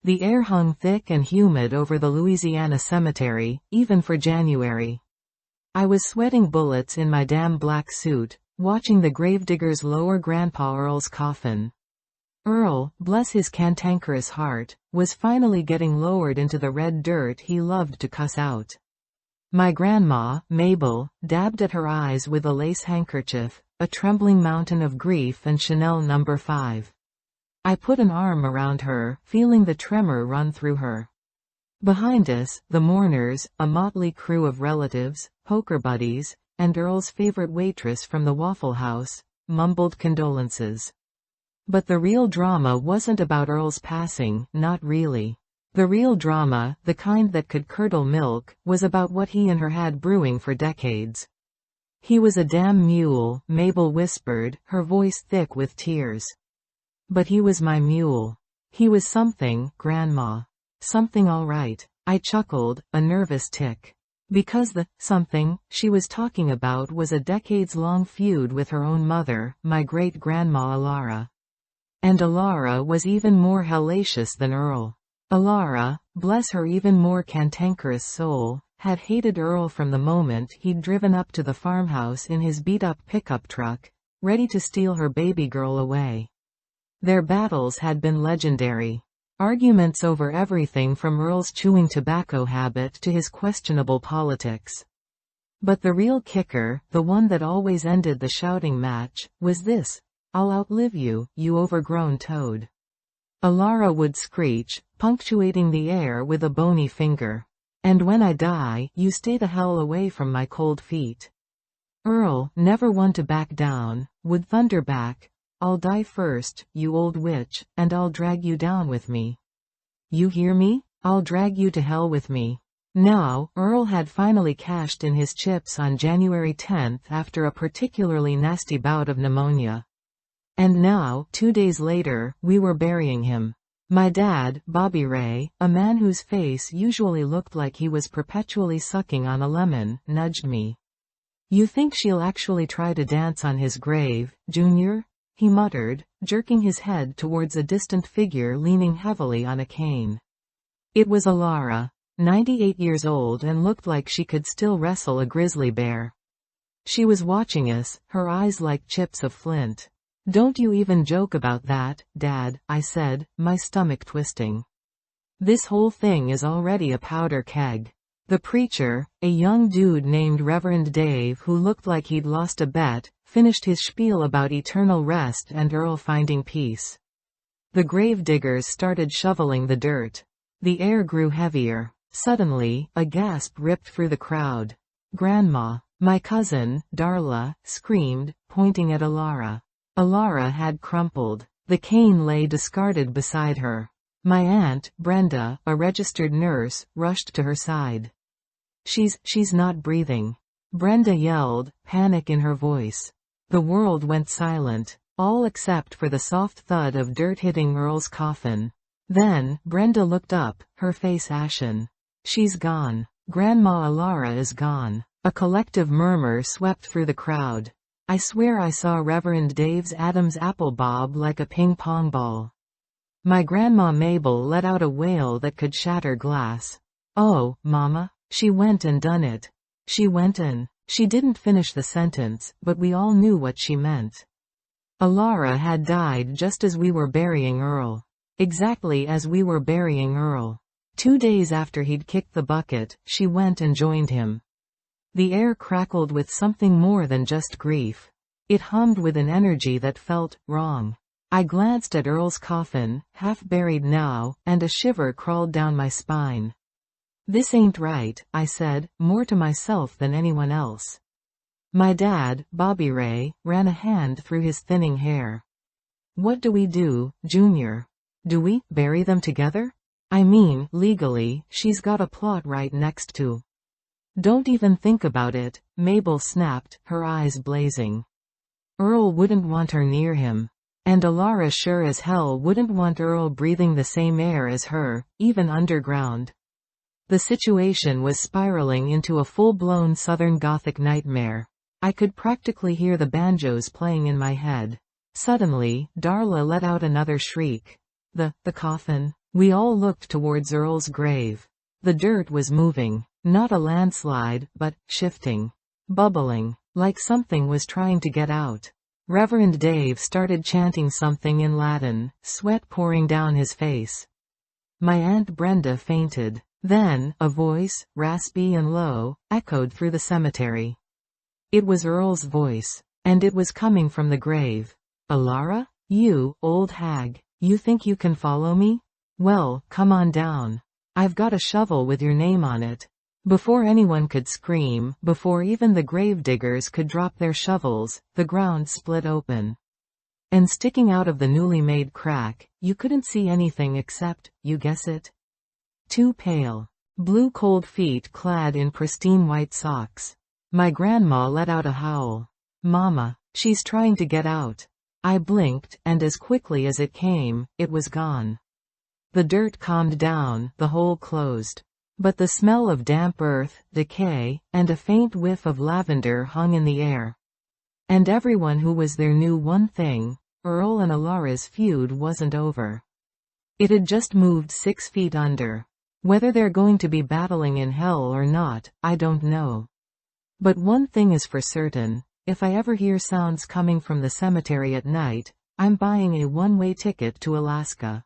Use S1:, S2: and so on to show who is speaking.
S1: The air hung thick and humid over the Louisiana cemetery, even for January. I was sweating bullets in my damn black suit, watching the gravediggers lower Grandpa Earl's coffin. Earl, bless his cantankerous heart, was finally getting lowered into the red dirt he loved to cuss out. My grandma, Mabel, dabbed at her eyes with a lace handkerchief, a trembling mountain of grief and Chanel No. 5. I put an arm around her, feeling the tremor run through her. Behind us, the mourners, a motley crew of relatives, poker buddies, and Earl's favorite waitress from the Waffle House, mumbled condolences. But the real drama wasn't about Earl's passing, not really. The real drama, the kind that could curdle milk, was about what he and her had brewing for decades. "He was a damn mule," Mabel whispered, her voice thick with tears. "But he was my mule. He was something, Grandma. Something all right." I chuckled, a nervous tick. Because the something she was talking about was a decades-long feud with her own mother, my great-grandma Alara. And Alara was even more hellacious than Earl. Alara, bless her even more cantankerous soul, had hated Earl from the moment he'd driven up to the farmhouse in his beat-up pickup truck, ready to steal her baby girl away. Their battles had been legendary. Arguments over everything from Earl's chewing tobacco habit to his questionable politics. But the real kicker, the one that always ended the shouting match, was this: "I'll outlive you, you overgrown toad." Alara would screech, punctuating the air with a bony finger. "And when I die, you stay the hell away from my cold feet." Earl, never one to back down, would thunder back, "I'll die first, you old witch, and I'll drag you down with me. You hear me? I'll drag you to hell with me." Now, Earl had finally cashed in his chips on January 10th after a particularly nasty bout of pneumonia. And now, 2 days later, we were burying him. My dad, Bobby Ray, a man whose face usually looked like he was perpetually sucking on a lemon, nudged me. "You think she'll actually try to dance on his grave, Junior?" he muttered, jerking his head towards a distant figure leaning heavily on a cane. It was Alara, 98 years old, and looked like she could still wrestle a grizzly bear. She was watching us, her eyes like chips of flint. "Don't you even joke about that, Dad," I said, my stomach twisting. "This whole thing is already a powder keg." The preacher, a young dude named Reverend Dave who looked like he'd lost a bet, finished his spiel about eternal rest and Earl finding peace. The gravediggers started shoveling the dirt. The air grew heavier. Suddenly, a gasp ripped through the crowd. "Grandma!" My cousin, Darla, screamed, pointing at Alara. Alara had crumpled. The cane lay discarded beside her. My aunt, Brenda, a registered nurse, rushed to her side. She's not breathing," Brenda yelled, panic in her voice. The world went silent, all except for the soft thud of dirt hitting Earl's coffin. Then, Brenda looked up, her face ashen. "She's gone. Grandma Alara is gone." A collective murmur swept through the crowd. I swear I saw Reverend Dave's Adam's apple bob like a ping-pong ball. My grandma Mabel let out a wail that could shatter glass. "Oh, Mama, she went and done it. She went and..." She didn't finish the sentence, but we all knew what she meant. Alara had died just as we were burying Earl. Exactly as we were burying Earl. 2 days after he'd kicked the bucket, she went and joined him. The air crackled with something more than just grief. It hummed with an energy that felt wrong. I glanced at Earl's coffin, half buried now, and a shiver crawled down my spine. "This ain't right," I said, more to myself than anyone else. My dad, Bobby Ray, ran a hand through his thinning hair. "What do we do, Junior? Do we bury them together? I mean, legally, she's got a plot right next to..." "Don't even think about it," Mabel snapped, her eyes blazing. Earl wouldn't want her near him. And Alara sure as hell wouldn't want Earl breathing the same air as her, even underground. The situation was spiraling into a full-blown Southern Gothic nightmare. I could practically hear the banjos playing in my head. Suddenly, Darla let out another shriek. The coffin. We all looked towards Earl's grave. The dirt was moving. Not a landslide, but shifting. Bubbling. Like something was trying to get out. Reverend Dave started chanting something in Latin, sweat pouring down his face. My Aunt Brenda fainted. Then, a voice, raspy and low, echoed through the cemetery. It was Earl's voice. And it was coming from the grave. "Alara? You, old hag, you think you can follow me? Well, come on down. I've got a shovel with your name on it." Before anyone could scream, before even the gravediggers could drop their shovels, the ground split open. And sticking out of the newly made crack, you couldn't see anything except, you guess it? Two pale, blue cold feet clad in pristine white socks. My grandma let out a howl. "Mama, she's trying to get out." I blinked, and as quickly as it came, it was gone. The dirt calmed down, the hole closed. But the smell of damp earth, decay, and a faint whiff of lavender hung in the air. And everyone who was there knew one thing: Earl and Alara's feud wasn't over. It had just moved 6 feet under. Whether they're going to be battling in hell or not, I don't know. But one thing is for certain: if I ever hear sounds coming from the cemetery at night, I'm buying a one-way ticket to Alaska.